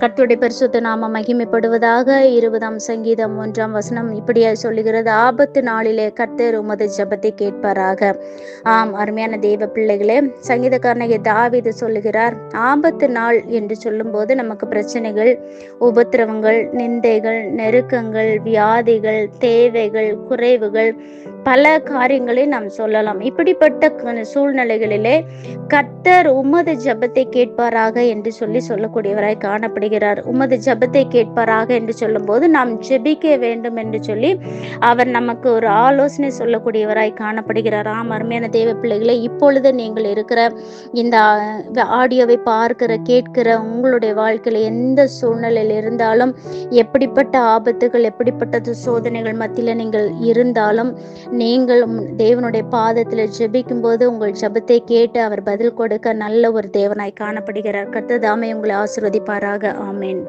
கர்த்தருடைய பரிசுத்த நாமம் மகிமைப்படுவதாக. 20ஆம் சங்கீதம் 1ஆம் வசனம் இப்படியாய் சொல்லுகிறது, ஆபத்து நாளிலே கர்த்தர் உமது ஜெபத்தை கேட்பாராக. ஆம், அருமையான தேவ பிள்ளைகளே, சங்கீதக்காரனாகிய தாவீது சொல்லுகிறார், ஆபத்து நாள் என்று சொல்லும்போது நமக்கு பிரச்சனைகள், உபத்திரவங்கள், நிந்தைகள், நெருக்கங்கள், வியாதிகள், தேவைகள், குறைவுகள், பல காரியங்களை நாம் சொல்லலாம். இப்படிப்பட்ட சூழ்நிலைகளிலே கர்த்தர் உமது ஜெபத்தை கேட்பாராக என்று சொல்லக்கூடியவராய் காணப்படுகிறார். உமது ஜெபத்தை கேட்பாராக என்று சொல்லும்போது நாம் ஜெபிக்க வேண்டும் என்று சொல்லி அவர் நமக்கு ஒரு ஆலோசனை சொல்லக்கூடியவராய் காணப்படுகிறார். ஆம், அருமையான தேவ பிள்ளைகளை, இப்பொழுது நீங்கள் இருக்கிற இந்த ஆடியோவை பார்க்கிற கேட்கிற உங்களுடைய வாழ்க்கையில எந்த சூழ்நிலையில் இருந்தாலும், எப்படிப்பட்ட ஆபத்துகள், எப்படிப்பட்ட சோதனைகள் மத்தியில நீங்கள் இருந்தாலும், நீங்கள் தேவனுடைய பாதத்தில் ஜெபிக்கும் போது உங்கள் ஜெபத்தை கேட்டு அவர் பதில் கொடுக்க நல்ல ஒரு தேவனாய் காணப்படுகிறார். கர்த்தர் தாமே உங்களை ஆசீர்வதிப்பாராக. ஆமென்.